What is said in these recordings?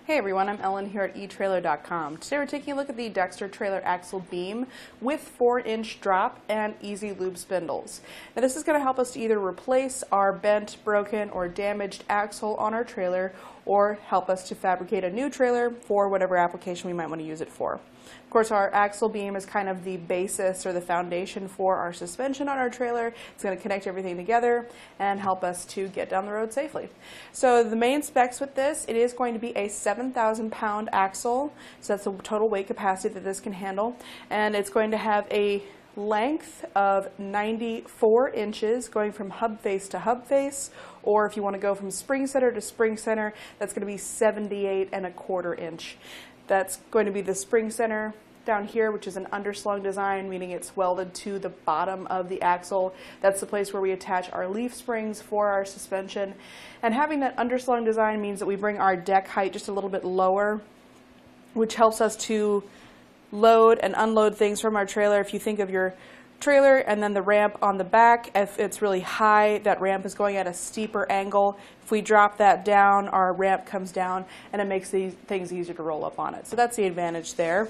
Hey everyone, I'm Ellen here at etrailer.com. Today we're taking a look at the Dexter Trailer Axle Beam with 4-inch drop and E-Z Lube Spindles. Now this is going to help us to either replace our bent, broken, or damaged axle on our trailer or help us to fabricate a new trailer for whatever application we might want to use it for. Of course, our axle beam is kind of the basis or the foundation for our suspension on our trailer. It's going to connect everything together and help us to get down the road safely. So the main specs with this, it is going to be a 7,000-pound axle. So that's the total weight capacity that this can handle. And it's going to have a length of 94 inches going from hub face to hub face, or if you want to go from spring center to spring center, that's going to be 78.25 inch. That's going to be the spring center down here, which is an underslung design, meaning it's welded to the bottom of the axle. That's the place where we attach our leaf springs for our suspension. And having that underslung design means that we bring our deck height just a little bit lower, which helps us to load and unload things from our trailer. If you think of your trailer and then the ramp on the back, if it's really high, that ramp is going at a steeper angle. If we drop that down, our ramp comes down and it makes these things easier to roll up on it. So that's the advantage there.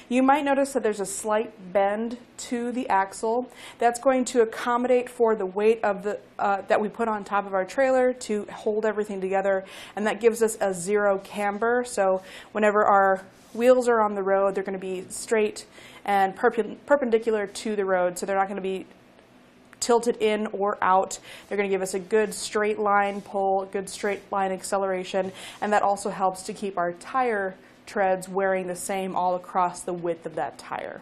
You might notice that there's a slight bend to the axle. That's going to accommodate for the weight of the that we put on top of our trailer to hold everything together, and that gives us a zero camber. So whenever our wheels are on the road, they're going to be straight and perpendicular to the road, so they're not going to be tilted in or out. They're going to give us a good straight line pull, good straight line acceleration, and that also helps to keep our tire treads wearing the same all across the width of that tire.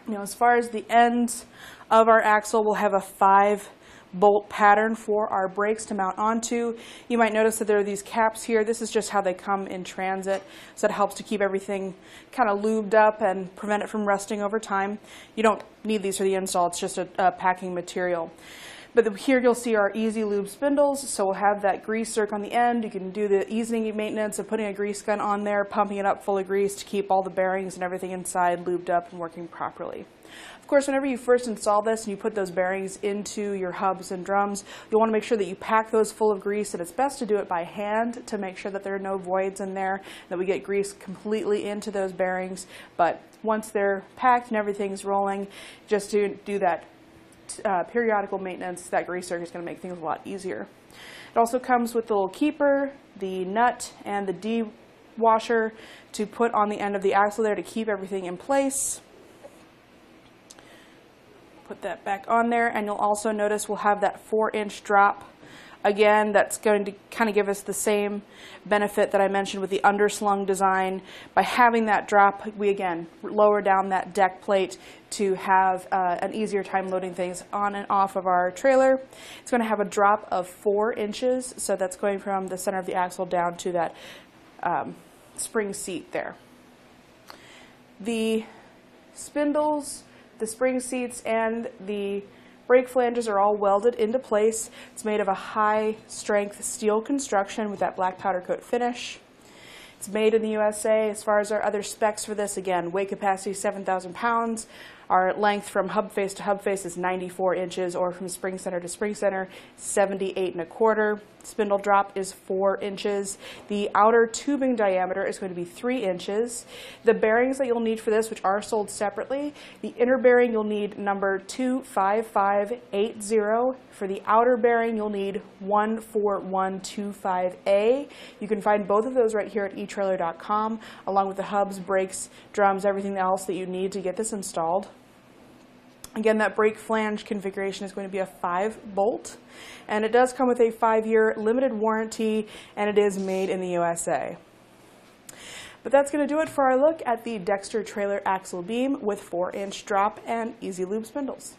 Now, as far as the ends of our axle, we'll have a 5-bolt pattern for our brakes to mount onto. You might notice that there are these caps here. This is just how they come in transit, so it helps to keep everything kind of lubed up and prevent it from rusting over time. You don't need these for the install, it's just a packing material. But here you'll see our E-Z Lube spindles, so we'll have that grease zerk on the end. You can do the easing maintenance of putting a grease gun on there, pumping it up full of grease to keep all the bearings and everything inside lubed up and working properly. Of course, whenever you first install this and you put those bearings into your hubs and drums, you'll want to make sure that you pack those full of grease, and it's best to do it by hand to make sure that there are no voids in there, that we get grease completely into those bearings. But once they're packed and everything's rolling, just to do that periodical maintenance, that grease zerk is going to make things a lot easier. It also comes with the little keeper, the nut, and the D washer to put on the end of the axle there to keep everything in place. Put that back on there, and you'll also notice we'll have that 4-inch drop. Again, that's going to kind of give us the same benefit that I mentioned with the underslung design. By having that drop, we again lower down that deck plate to have an easier time loading things on and off of our trailer. It's going to have a drop of 4 inches, so that's going from the center of the axle down to that spring seat there. The spindles, the spring seats, and the brake flanges are all welded into place. It's made of a high-strength steel construction with that black powder coat finish. It's made in the USA. As far as our other specs for this, again, weight capacity 7,000 pounds. Our length from hub face to hub face is 94 inches, or from spring center to spring center, 78.25. Spindle drop is 4 inches. The outer tubing diameter is going to be 3 inches. The bearings that you'll need for this, which are sold separately, the inner bearing you'll need number 25580. For the outer bearing, you'll need 14125A. You can find both of those right here at etrailer.com, along with the hubs, brakes, drums, everything else that you need to get this installed. Again, that brake flange configuration is going to be a 5-bolt, and it does come with a 5-year limited warranty, and it is made in the USA. But that's going to do it for our look at the Dexter Trailer Axle Beam with 4-inch drop and E-Z Lube Spindles.